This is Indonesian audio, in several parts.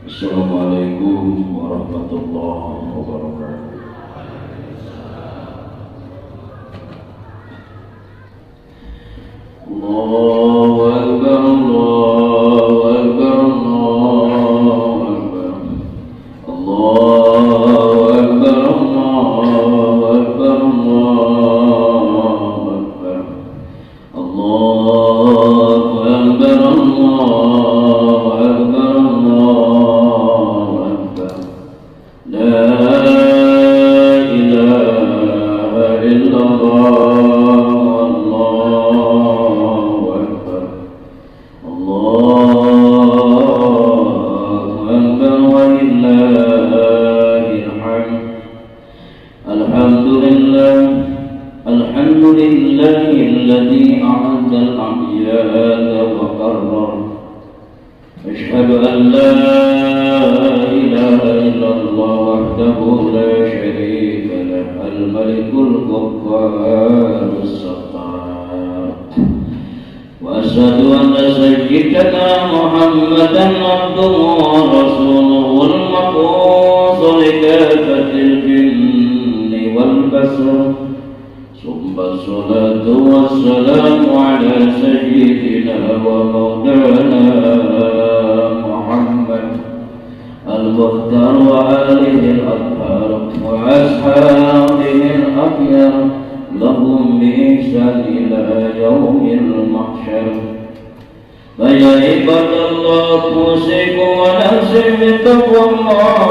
Assalamualaikum warahmatullahi wabarakatuh. Allahu Akbar, Allahu Akbar, Allahu Akbar, Allahu Akbar, Allahu Akbar, Allahu Akbar, Allahu Akbar, Allahu Akbar, Allahu Akbar. La ilaha illallah. الذي أعد الأعياد وقرر أشهد أن لا إله إلا الله وحده لا شريك له الملك القهار الستار وأشهد أن سيدنا محمدا عبده ورسوله المبعوث لكافة الجن والبشر ثم الصلاة والسلام على سيدنا ومولانا محمد المختار وآله الأطهار وأصحابه الأخيار لهم بإحسان إلى يوم المحشر. فيا عباد الله أوصيكم ونفسي بتقوى الله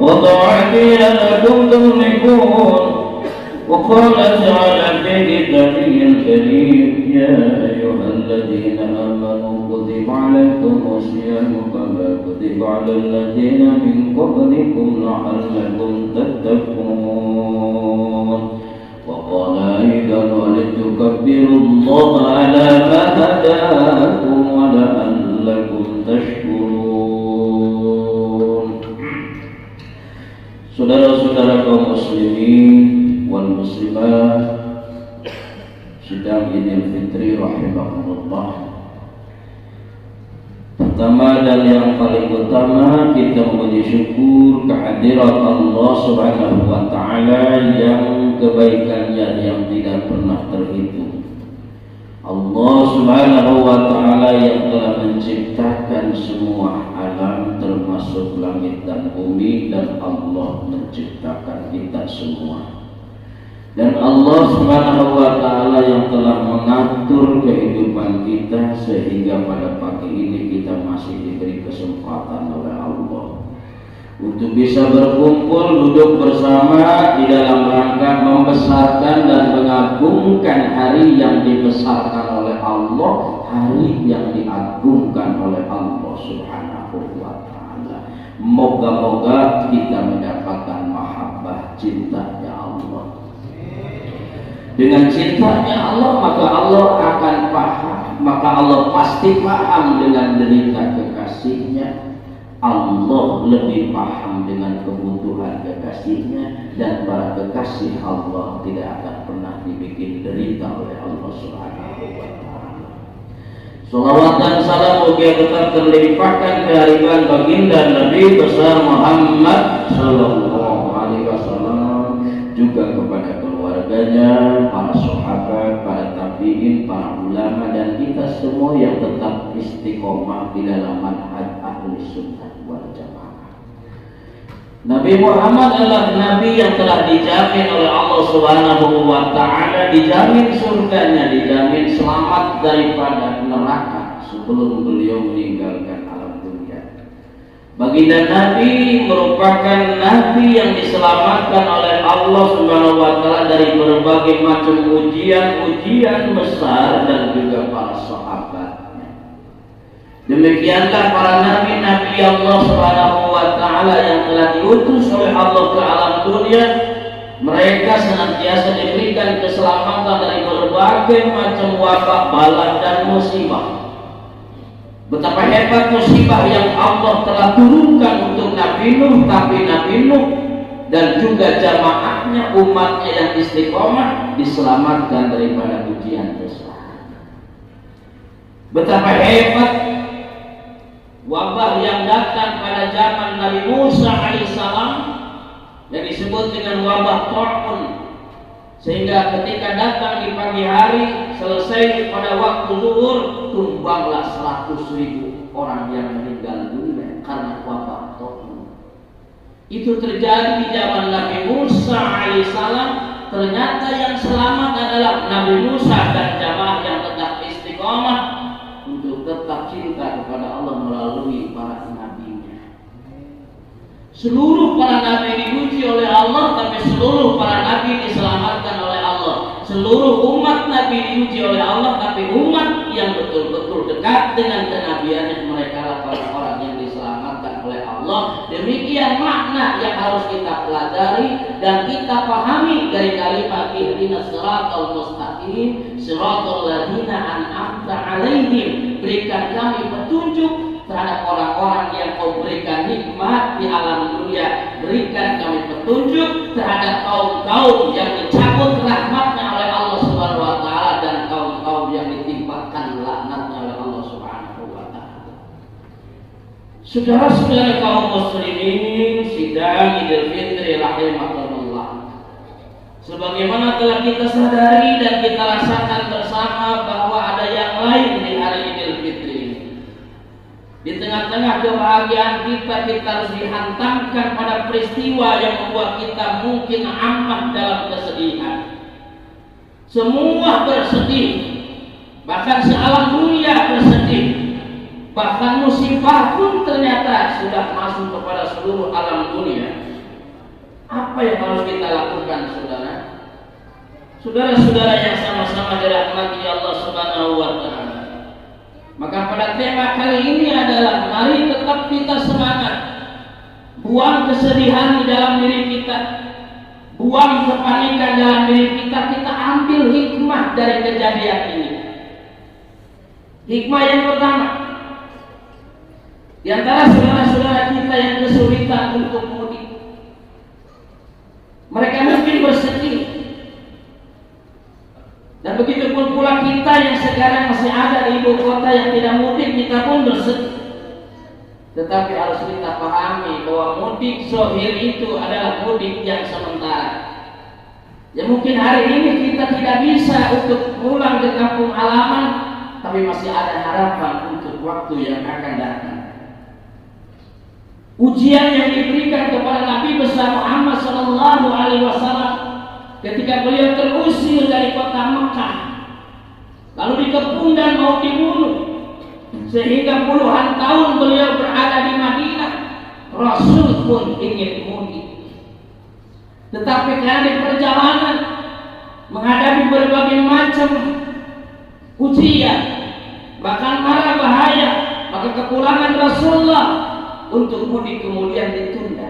وطاعته لعلكم تفلحون. وقال تعالى في كتابه الكريم يا أيها الذين آمنوا كتب عليكم الصيام كما كتب على الذين من قبلكم لعلكم تتقون. وقال أيضا ولتكبروا الله على ما هداكم ولعلكم تشكرون. Saudara-saudara kaum muslimin wal muslimat, sidang Idul Fitri rahimahumullah. Pertama dan yang paling utama, kita memuji syukur kehadirat Allah Subhanahu wa taala yang kebaikannya yang tidak pernah terhitung. Allah Subhanahu wa taala yang telah menciptakan semua alam termasuk langit dan bumi, dan Allah menciptakan kita semua. Dan Allah Subhanahu wa taala yang telah mengatur kehidupan kita sehingga pada pagi ini kita masih diberi kesempatan oleh Allah untuk bisa berkumpul duduk bersama di dalam rangka membesarkan dan mengagungkan hari yang dibesarkan oleh Allah, hari yang diagungkan oleh Allah Subhanahu wa taala. Moga-moga kita mendapatkan mahabbah, cintanya Allah. Dengan cintanya Allah, maka Allah akan paham, maka Allah pasti paham dengan derita kekasihnya. Allah lebih paham dengan kebutuhan kekasihnya, dan para kekasih Allah tidak akan pernah dibikin derita oleh Allah Subhanahu wa taala. Salawat dan salam moga tetap terlimpahkan kehadiran baginda Nabi besar Muhammad sallallahu alaihi wasallam, juga kepada keluarganya, para sahabat, para tabi'in, para ulama, dan kita semua yang tetap istiqomah di dalam manhaj ahli sunnah wal jamaah. Nabi Muhammad adalah nabi yang telah dijamin oleh Allah Subhanahu wa taala, dijamin surganya, dijamin selamat daripada neraka sebelum beliau meninggalkan alam dunia. Baginda Nabi merupakan nabi yang diselamatkan oleh Allah Subhanahu wa taala dari berbagai macam ujian besar dan juga para sahabatnya. Demikianlah para nabi-nabi Allah Subhanahu wa taala yang telah diutus oleh Allah ke alam dunia. Mereka senantiasa diberikan keselamatan dari berbagai macam wabak, bala dan musibah. Betapa hebat musibah yang Allah telah turunkan untuk Nabi Nuh, tapi Nabi Nuh dan juga jamaahnya, umatnya yang istiqomah diselamatkan daripada ujian besar. Betapa hebat wabah yang datang pada zaman Nabi Musa alaihissalam yang disebut dengan wabah Ta'un, sehingga ketika datang di pagi hari selesai pada waktu zuhur tumbanglah 100.000 orang yang meninggal dunia karena wabah Ta'un. Itu terjadi di zaman Nabi Musa alaihissalam. Ternyata yang selamat adalah Nabi Musa dan jamaah yang tetap istiqomah untuk tetap cinta kepada Allah melalui para nabinya. Seluruh para nabi diuji oleh Allah, tapi seluruh para nabi diselamatkan oleh Allah. Seluruh umat nabi diuji oleh Allah, tapi umat yang betul-betul dekat dengan kenabiannya, mereka lah para orang yang diselamatkan oleh Allah. Demikian makna yang harus kita pelajari dan kita pahami dari kalimat ihdinas siratal mustaqim, siratal ladzina an'amta 'alaihim. Berikan kami petunjuk terhadap orang-orang yang kau berikan nikmat di alam dunia. Berikan kami petunjuk terhadap kaum-kaum yang dicabut rahmatnya oleh Allah Subhanahu wa taala dan kaum-kaum yang ditimpakan laknatnya oleh Allah Subhanahu wa taala. Saudara-saudara kaum muslimin, sidang Idul Fitri rahimakumullah. Sebagaimana telah kita sadari dan kita rasakan bersama bahwa ada yang lain di hari Idul Fitri. Di tengah-tengah kebahagiaan kita harus dihantamkan pada peristiwa yang membuat kita mungkin amat dalam kesedihan. Semua bersedih, bahkan sealam dunia bersedih. Bahkan musibah pun ternyata sudah masuk kepada seluruh alam dunia. Apa yang harus kita lakukan, saudara? Saudara-saudara yang sama-sama dirahmati Allah Subhanahu wa taala. Maka pada tema kali ini adalah mari tetap kita semangat. Buang kesedihan di dalam diri kita. Buang kepanikan dalam diri kita. Kita ambil hikmah dari kejadian ini. Hikmah yang pertama, di antara saudara-saudara kita yang kesulitan untuk mudik, mereka mungkin bersedih. Dan begitu pun pula kita yang sekarang masih ada di ibu kota yang tidak mudik, kita pun bersedih. Tetapi harus kita pahami bahwa mudik zahir itu adalah mudik yang sementara. Ya mungkin hari ini kita tidak bisa untuk pulang ke kampung halaman, tapi masih ada harapan untuk waktu yang akan datang. Ujian yang diberikan kepada Nabi besar Muhammad SAW ketika beliau terusir dari kota Mekah, lalu dikepung dan mau dibunuh, sehingga puluhan tahun beliau berada di Madinah. Rasul pun ingin mudik, tetapi karena di perjalanan menghadapi berbagai macam ujian, bahkan mara bahaya, maka kepulangan Rasulullah untuk mudik kemudian ditunda.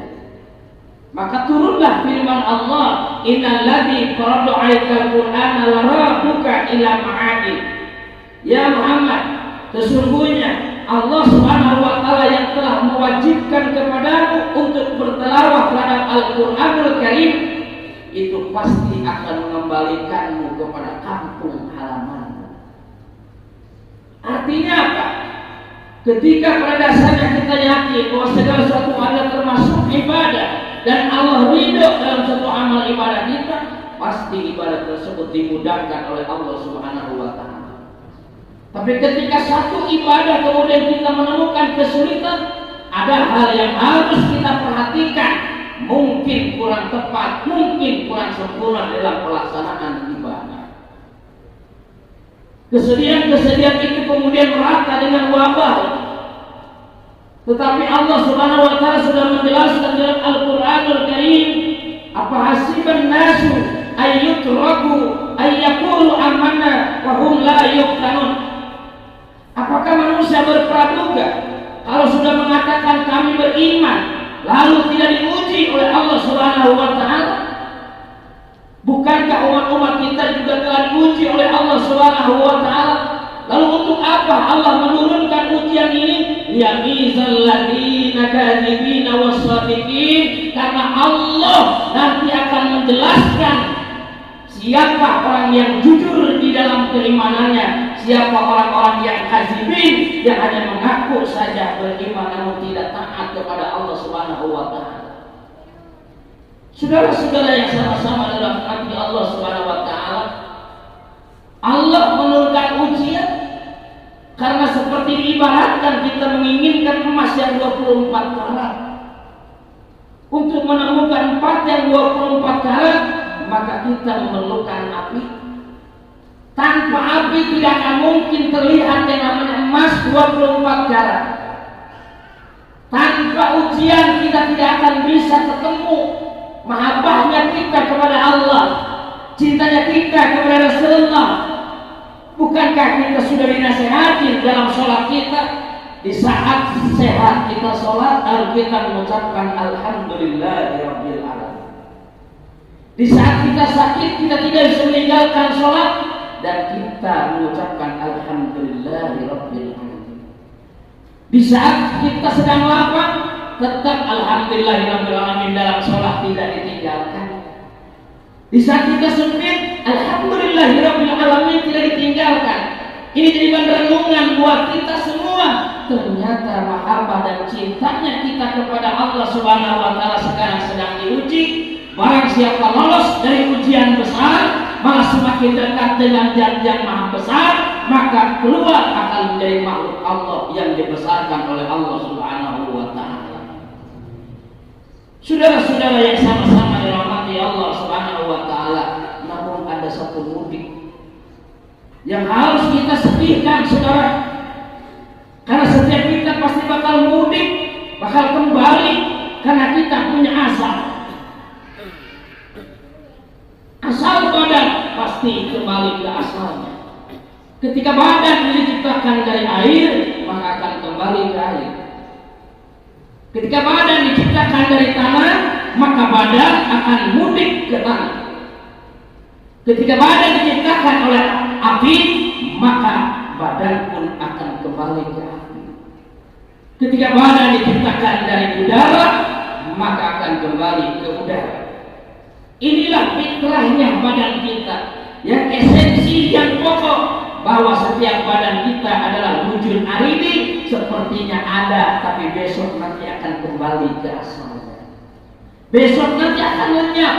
Maka turunlah firman Allah, innal ladzi farada 'alaikal qur'ana larabuka ila ma'adin. Ya Muhammad, sesungguhnya Allah Subhanahu wa taala yang telah mewajibkan kepadamu untuk bertilawah terhadap Al-Qur'anul Karim, itu pasti akan mengembalikanmu kepada kampung halaman. Artinya apa? Ketika pada dasarnya kita yakin bahwa segala sesuatu ada termasuk ibadah dan Allah ridho dalam satu amal ibadah kita, pasti ibadah tersebut dimudahkan oleh Allah Subhanahu wa taala. Tapi ketika satu ibadah kemudian kita menemukan kesulitan, ada hal yang harus kita perhatikan, mungkin kurang tepat, mungkin kurang sempurna dalam pelaksanaan ibadah. Kesedihan-kesedihan itu kemudian merata dengan wabah. Tetapi Allah Subhanahu wa taala sudah menjelaskan dalam Al-Qur'anul Karim, apa hasiban nasu ayyutraku ayyaqulu amanna wa hum la yuftanun. Apakah manusia berpraduga kalau sudah mengatakan kami beriman lalu tidak diuji oleh Allah Subhanahu wa taala? Bukankah umat-umat kita juga telah diuji oleh Allah Subhanahu wa taala? Lalu untuk apa Allah menurunkan ujian ini? Yamizal ladzina kadzibina wassadiqin, karena Allah nanti akan menjelaskan siapa orang yang jujur di dalam keimanannya. Siapa orang-orang yang kadzibin, yang hanya mengaku saja beriman namun tidak taat kepada Allah Subhanahu wa taala. Saudara-saudara yang sama-sama dalam hati Allah Subhanahu wa taala, Allah menurunkan ujian karena seperti diibaratkan kita menginginkan emas yang 24 karat. Untuk menemukan empat yang 24 karat, maka kita memerlukan api. Tanpa api tidak akan mungkin terlihat yang namanya emas 24 karat. Tanpa ujian kita tidak akan bisa ketemu mahabbahnya kita kepada Allah, cintanya kita kepada Rasulullah. Bukankah kita sudah dinasihati dalam sholat kita, di saat sehat kita sholat lalu kita mengucapkan alhamdulillahirabbil alamin. Di saat kita sakit kita tidak bisa meninggalkan sholat dan kita mengucapkan alhamdulillahirabbil alamin. Di saat kita sedang lapar tetap alhamdulillahirabbil alamin dalam sholat tidak ditinggalkan. Di saat kita sempit, alhamdulillahirabbil alamin tidak ditinggalkan. Ini jadi renungan buat kita semua. Ternyata mahabbah dan cintanya kita kepada Allah Subhanahu wa taala sekarang sedang diuji. Barang siapa lolos dari ujian besar, malah semakin dekat dengan zat yang maha besar, maka keluar akan menjadi makhluk Allah yang dibesarkan oleh Allah Subhanahu wa taala. Saudara-saudara yang sama-sama dirahmati Allah Subhanahu wa taala, namun ada satu mudik yang harus kita sedihkan, saudara. Karena setiap kita pasti bakal mudik, bakal kembali karena kita punya asal. Asal badan pasti kembali ke asalnya. Ketika badan diciptakan dari air, maka akan kembali ke air. Ketika badan diciptakan dari tanah, maka badan akan mudik ke tanah. Ketika badan diciptakan oleh api, maka badan pun akan kembali ke api. Ketika badan diciptakan dari udara, maka akan kembali ke udara. Inilah fitrahnya badan kita, yang esensi yang pokok, bahwa setiap badan kita adalah wujud hari ini sepertinya ada, tapi besok nanti akan kembali ke asalnya. Besok nanti akan lenyap.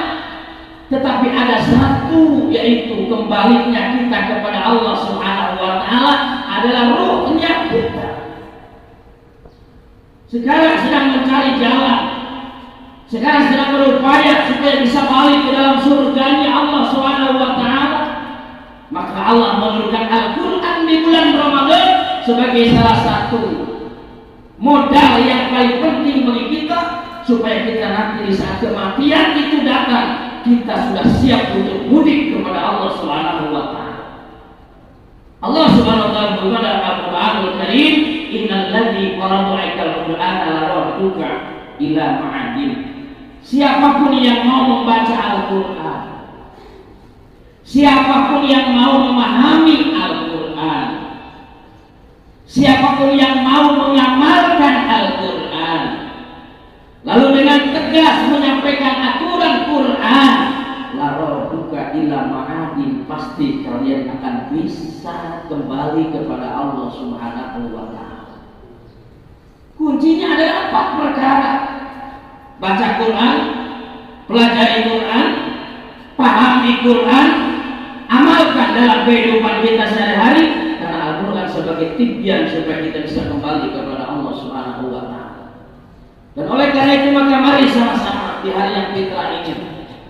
Tetapi ada satu, yaitu kembalinya kita kepada Allah Subhanahu wa taala adalah ruhnya kita. Sekarang sedang mencari jalan, sekarang sedang berupaya supaya bisa balik ke dalam surganya Allah Subhanahu wa taala. Maka Allah menurunkan Al-Quran di bulan Ramadan sebagai salah satu modal yang paling penting bagi kita, supaya kita nanti di saat kematian itu datang, kita sudah siap untuk mudik kepada Allah Subhanahu wa taala. Allah Subhanahu wa taala berfirman dalam Al-Qur'anul Karim, "Innal ladzi farada 'alaikal Qur'ana la radduka ila ma'adin." Siapapun yang mau membaca Al-Qur'an, siapapun yang mau memahami Al-Quran, siapapun yang mau mengamalkan Al-Quran, lalu dengan tegas menyampaikan aturan Quran, laroduka ila ma'adin, pasti kalian akan bisa kembali kepada Allah Subhanahu wa taala. Kuncinya adalah 4 perkara: baca Quran, pelajari Quran, pahami Quran, amalkan dalam kehidupan kita sehari-hari, karena Al-Quran sebagai tibyan supaya kita bisa kembali kepada Allah Subhanahu wa taala. Dan oleh karena itu maka mari sama-sama di hari yang fitrah ini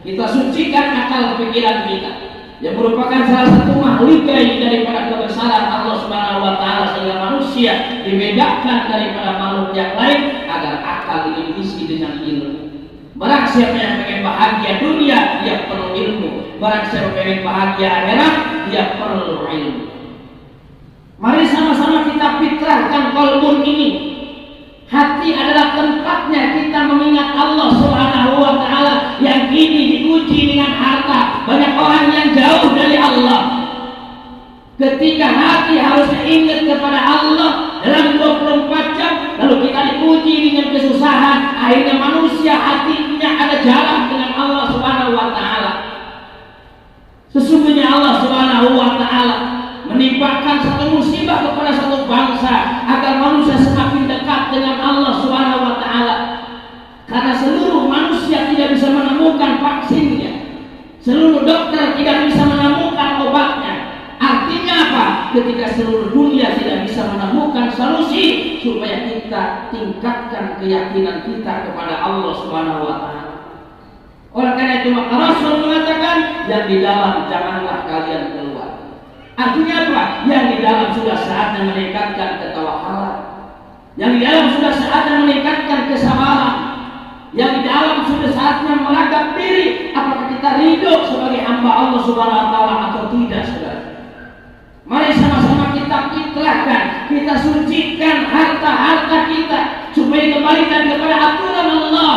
kita sucikan akal pikiran kita, yang merupakan salah satu mahligai daripada kebesaran Allah Subhanahu wa taala, sehingga manusia dibedakan daripada makhluk yang lain agar akal ini diisi dengan ilmu. Barang siapa yang pengen bahagia dunia, dia perlu ilmu. Barang siapa pengen bahagia akhirat, dia perlu ilmu. Mari sama-sama kita fitrahkan qalbun ini. Hati adalah tempatnya kita mengingat Allah Subhanahu wa taala yang kini diuji dengan harta. Banyak orang yang jauh dari Allah. Ketika hati harusnya ingat kepada Allah dalam 24 jam, lalu kita diuji dengan kesusahan, akhirnya manusia hatinya ada jalan dengan Allah Subhanahu wa taala. Sesungguhnya Allah Subhanahu wa taala Seluruh dokter tidak bisa menemukan obatnya. Artinya apa? Ketika seluruh dunia tidak bisa menemukan solusi, supaya kita tingkatkan keyakinan kita kepada Allah Subhanahu wa Ta'ala. Oleh karena itu maka Rasul mengatakan, yang di dalam janganlah kalian keluar. Artinya apa? Yang di dalam sudah saatnya meningkatkan ketawakalan. Yang di dalam sudah saatnya meningkatkan kesabaran. Yang di dalam sudah saatnya melagak diri, apakah kita ridho sebagai hamba Allah Subhanahu wa Ta'ala atau tidak, saudara? Mari sama-sama kita fitrahkan, kita sucikan harta-harta kita supaya dikembalikan kepada aturan Allah.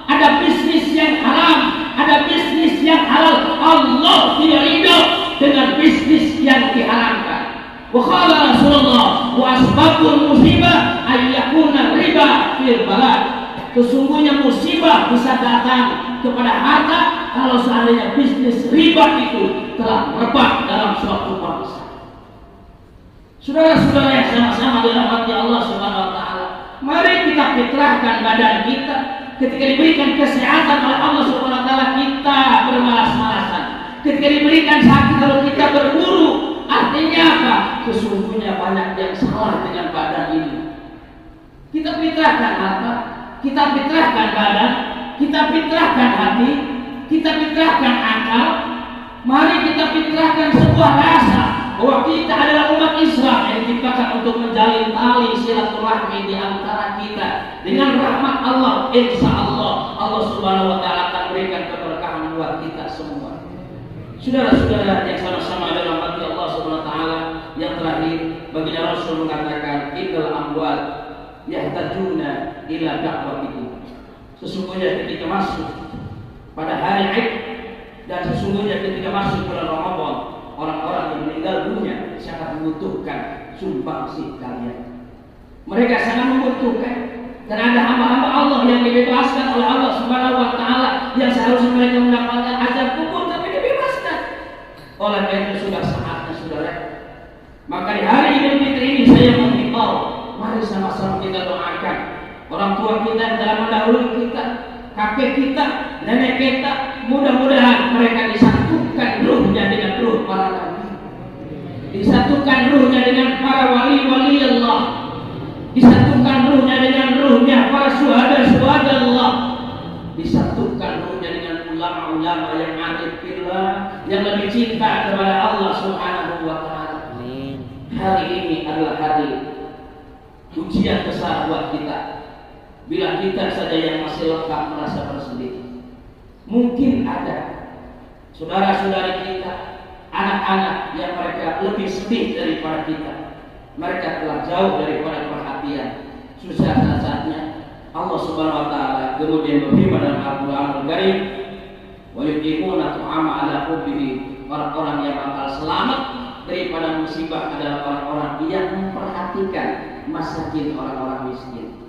Ada bisnis yang haram, ada bisnis yang halal. Allah tidak ridho dengan bisnis yang diharamkan. Wa qala Rasulullah wa asbabul musibah ayyakuna riba fil balad. Sesungguhnya musibah bisa datang kepada harta kalau seandainya bisnis riba itu telah merebak dalam suatu bangsa. Saudara-saudara yang sama-sama dirahmati Allah Subhanahu wa Ta'ala, mari kita fitrahkan badan kita. Ketika diberikan kesehatan oleh Allah Subhanahu wa Ta'ala, kita bermalas-malasan. Ketika diberikan sakit lalu kita berburu. Artinya apa? Sesungguhnya banyak yang salah dengan badan ini. Kita fitrahkan harta, kita fitrahkan badan, kita fitrahkan hati, kita fitrahkan akal. Mari kita fitrahkan sebuah rasa bahwa kita adalah umat Islam yang diciptakan untuk menjalin tali silaturahmi di antara kita. Dengan rahmat Allah, insya Allah, Allah Subhanahu wa Ta'ala akan berikan keberkahan buat kita semua. Saudara-saudara yang sama-sama dalam hati Allah Subhanahu wa Ta'ala, yang terakhir, baginda Rasul mengatakan, innal amwal yahtajuna ila da'watikum. Sesungguhnya ketika masuk pada hari Id dan sesungguhnya ketika masuk bulan Ramadan, orang-orang yang meninggal dunia sangat membutuhkan sumbangsi kalian. Mereka sangat membutuhkan, dan ada hamba-hamba Allah yang dibebaskan oleh Allah Subhanahu wa Ta'ala yang seharusnya mereka mendapatkan azab kubur tapi dibebaskan. Oleh karena itu sudah saatnya, saudara. Maka di hari Idul Fitri ini saya menghimbau, mari sama-sama kita doakan orang tua kita yang telah mendahului kita, kakek kita, nenek kita, mudah-mudahan mereka disatukan ruhnya dengan ruh para nabi, disatukan ruhnya dengan para wali-wali Allah, disatukan ruhnya dengan ruhnya para syuhada Allah, disatukan ruhnya dengan ulama-ulama yang arif billah, yang lebih cinta kepada Allah Subhanahu wa Ta'ala. Hari ini adalah hari ujian besar buat kita. Bila kita saja yang masih lengkap merasa bersedih, mungkin ada saudara-saudari kita, anak-anak yang mereka lebih sedih daripada kita. Mereka telah jauh daripada perhatian. Susah saatnya Allah Subhanahu wa Ta'ala kemudian berfirman dalam Al-Qur'anul Karim, wa yuqimuna ta'ama ala hubbihi. Orang-orang yang bakal selamat daripada musibah adalah orang-orang yang memperhatikan masakin, orang-orang miskin.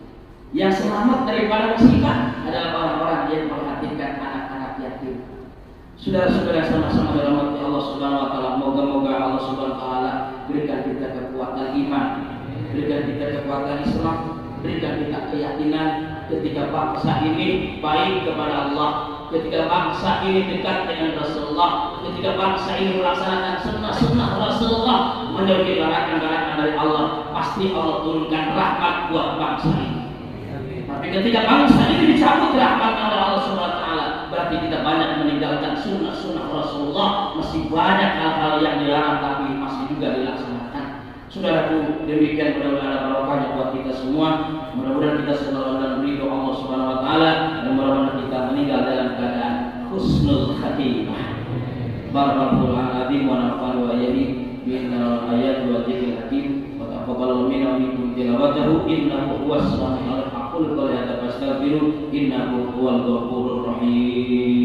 Yang selamat daripada musibah adalah orang-orang yang memperhatikan anak-anak yatim. Saudara-saudara sama-sama dalam hati Allah Subhanahu wa Ta'ala, moga-moga Allah Subhanahu wa Ta'ala berikan kita kekuatan iman, berikan kita kekuatan Islam, berikan kita keyakinan ketika bangsa ini baik kepada Allah, ketika bangsa ini dekat dengan Rasulullah, ketika bangsa ini melaksanakan sunnah-sunnah Rasulullah, menjauhi larangan-larangan dari Allah, pasti Allah turunkan rahmat buat bangsa ini. Tapi ketika bangsa ini dicabut rahmat oleh Allah Subhanahu wa Ta'ala, berarti kita banyak meninggalkan sunnah-sunnah Rasulullah. Masih banyak hal-hal yang dilarang tapi masih juga dilaksanakan. Saudaraku, demikian mudah-mudahan ada barokahnya buat kita semua. Mudah-mudahan kita selalu dalam ridho Allah Subhanahu wa Ta'ala, dan mudah-mudahan kita meninggal dalam keadaan husnul khatimah. Barakallahu a'adzim wa nafa'al wa yadi bi'inal ayat wa dzikril hakim wa taqabbal minna minkum tilawatahu innahu huwas samiul alim. Qul qul ya tafastaghfiru innahu huwal ghafurur rahim.